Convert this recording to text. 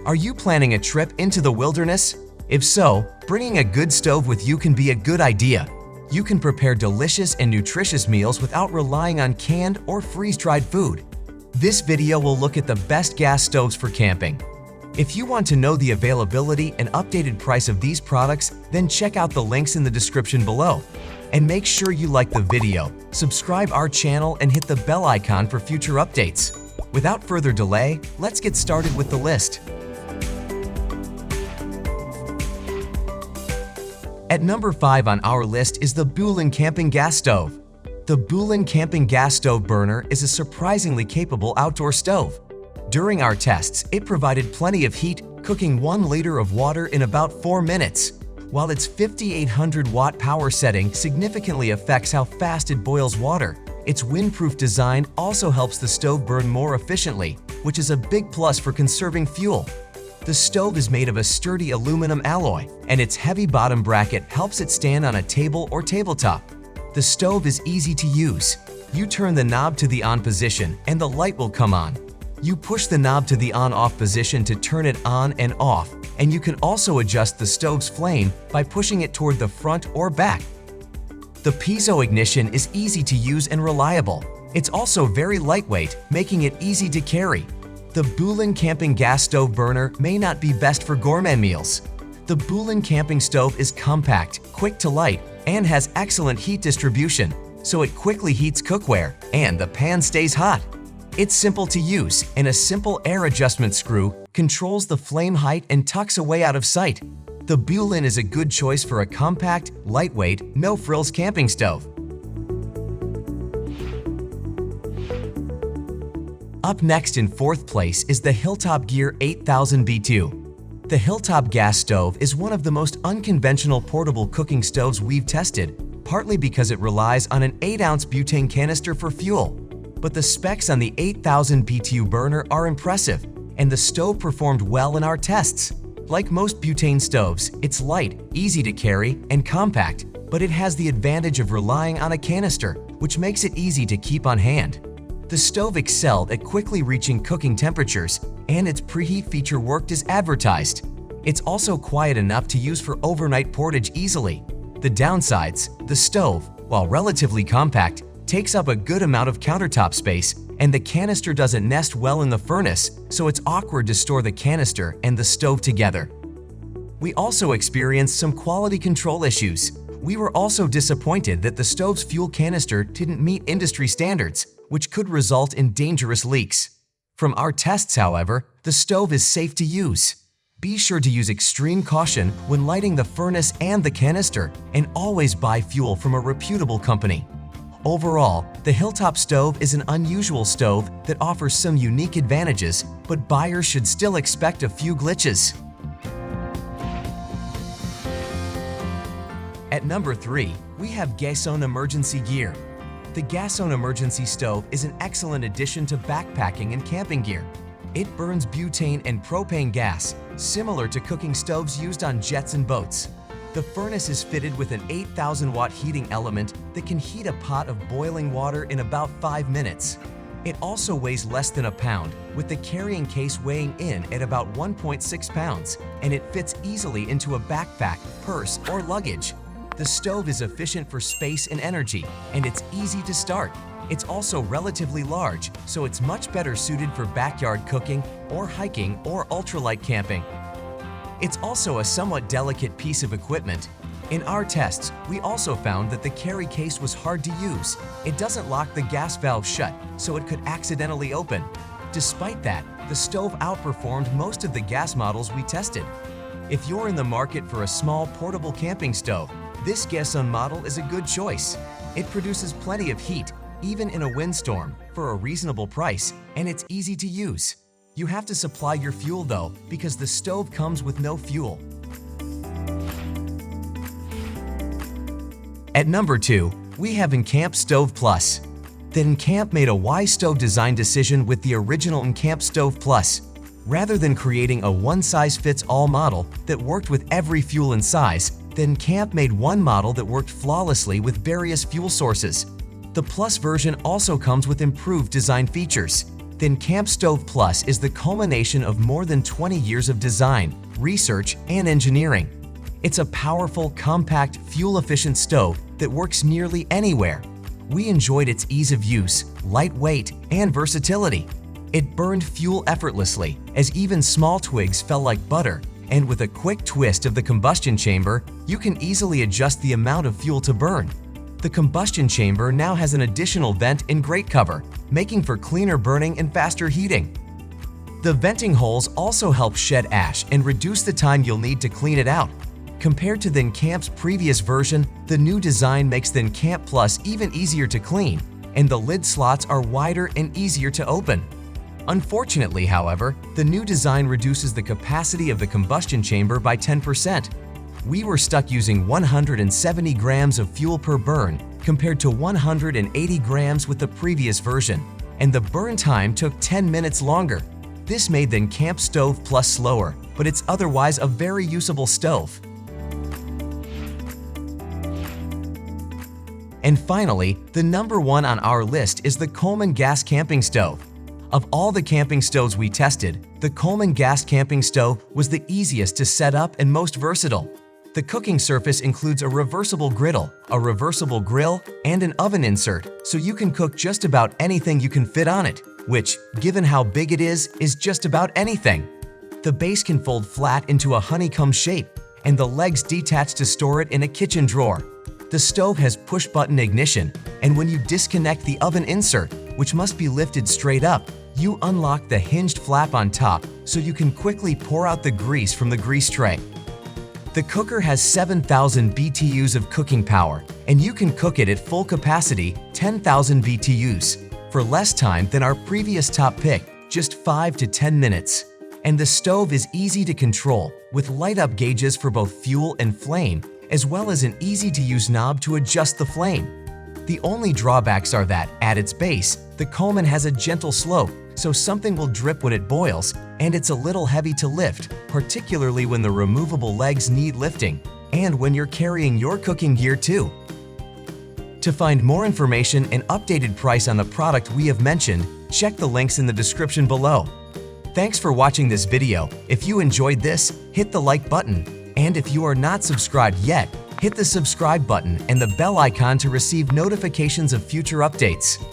Are you planning a trip into the wilderness? If so, bringing a good stove with you can be a good idea. You can prepare delicious and nutritious meals without relying on canned or freeze-dried food. This video will look at the best gas stoves for camping. If you want to know the availability and updated price of these products, then check out the links in the description below. And make sure you like the video, subscribe our channel, and hit the bell icon for future updates. Without further delay, let's get started with the list. At number 5 on our list is the Bulin Camping Gas Stove. The Bulin Camping Gas Stove Burner is a surprisingly capable outdoor stove. During our tests, it provided plenty of heat, cooking 1 liter of water in about 4 minutes. While its 5800 watt power setting significantly affects how fast it boils water, its windproof design also helps the stove burn more efficiently, which is a big plus for conserving fuel. The stove is made of a sturdy aluminum alloy, and its heavy bottom bracket helps it stand on a table or tabletop. The stove is easy to use. You turn the knob to the on position and the light will come on. You push the knob to the on-off position to turn it on and off, and you can also adjust the stove's flame by pushing it toward the front or back. The piezo ignition is easy to use and reliable. It's also very lightweight, making it easy to carry. The Bulin Camping Gas Stove Burner may not be best for gourmet meals. The Bulin Camping Stove is compact, quick to light, and has excellent heat distribution, so it quickly heats cookware and the pan stays hot. It's simple to use, and a simple air adjustment screw controls the flame height and tucks away out of sight. The Bulin is a good choice for a compact, lightweight, no-frills camping stove. Up next in 4th place is the Hilltop Gear 8000 B2. The Hilltop gas stove is one of the most unconventional portable cooking stoves we've tested, partly because it relies on an 8-ounce butane canister for fuel. But the specs on the 8000 BTU burner are impressive, and the stove performed well in our tests. Like most butane stoves, it's light, easy to carry, and compact, but it has the advantage of relying on a canister, which makes it easy to keep on hand. The stove excelled at quickly reaching cooking temperatures, and its preheat feature worked as advertised. It's also quiet enough to use for overnight portage easily. The downsides: the stove, while relatively compact, takes up a good amount of countertop space, and the canister doesn't nest well in the furnace, so it's awkward to store the canister and the stove together. We also experienced some quality control issues. We were also disappointed that the stove's fuel canister didn't meet industry standards, which could result in dangerous leaks. From our tests, however, the stove is safe to use. Be sure to use extreme caution when lighting the furnace and the canister, and always buy fuel from a reputable company. Overall, the Hilltop stove is an unusual stove that offers some unique advantages, but buyers should still expect a few glitches. At number 3, we have GasOne Emergency Gear. The GasOne Emergency Stove is an excellent addition to backpacking and camping gear. It burns butane and propane gas, similar to cooking stoves used on jets and boats. The furnace is fitted with an 8,000 watt heating element that can heat a pot of boiling water in about 5 minutes. It also weighs less than a pound, with the carrying case weighing in at about 1.6 pounds, and it fits easily into a backpack, purse, or luggage. The stove is efficient for space and energy, and it's easy to start. It's also relatively large, so it's much better suited for backyard cooking or hiking or ultralight camping. It's also a somewhat delicate piece of equipment. In our tests, we also found that the carry case was hard to use. It doesn't lock the gas valve shut, so it could accidentally open. Despite that, the stove outperformed most of the gas models we tested. If you're in the market for a small portable camping stove, this GasOne model is a good choice. It produces plenty of heat, even in a windstorm, for a reasonable price, and it's easy to use. You have to supply your fuel though, because the stove comes with no fuel. At number 2, we have nCamp Stove Plus. The nCamp made a wise stove design decision with the original nCamp Stove Plus. Rather than creating a one-size-fits-all model that worked with every fuel and size, the nCamp made one model that worked flawlessly with various fuel sources. The Plus version also comes with improved design features. The The nCamp Stove Plus is the culmination of more than 20 years of design, research, and engineering. It's a powerful, compact, fuel-efficient stove that works nearly anywhere. We enjoyed its ease of use, lightweight, and versatility. It burned fuel effortlessly, as even small twigs fell like butter, and with a quick twist of the combustion chamber, you can easily adjust the amount of fuel to burn. The combustion chamber now has an additional vent and grate cover, making for cleaner burning and faster heating. The venting holes also help shed ash and reduce the time you'll need to clean it out. Compared to the nCamp's previous version, the new design makes the nCamp Plus even easier to clean, and the lid slots are wider and easier to open. Unfortunately, however, the new design reduces the capacity of the combustion chamber by 10%. We were stuck using 170 grams of fuel per burn compared to 180 grams with the previous version, and the burn time took 10 minutes longer. This made the nCamp Stove Plus slower, but it's otherwise a very usable stove. And finally, the number one on our list is the Coleman gas camping stove. Of all the camping stoves we tested, the Coleman gas camping stove was the easiest to set up and most versatile. The cooking surface includes a reversible griddle, a reversible grill, and an oven insert, so you can cook just about anything you can fit on it, which, given how big it is just about anything. The base can fold flat into a honeycomb shape, and the legs detach to store it in a kitchen drawer. The stove has push-button ignition, and when you disconnect the oven insert, which must be lifted straight up, you unlock the hinged flap on top so you can quickly pour out the grease from the grease tray. The cooker has 7,000 BTUs of cooking power, and you can cook it at full capacity, 10,000 BTUs, for less time than our previous top pick, just 5 to 10 minutes. And the stove is easy to control, with light-up gauges for both fuel and flame, as well as an easy-to-use knob to adjust the flame. The only drawbacks are that, at its base, the Coleman has a gentle slope, so something will drip when it boils, and it's a little heavy to lift, particularly when the removable legs need lifting, and when you're carrying your cooking gear too. To find more information and updated price on the product we have mentioned, check the links in the description below. Thanks for watching this video. If you enjoyed this, hit the like button, and if you are not subscribed yet, hit the subscribe button and the bell icon to receive notifications of future updates.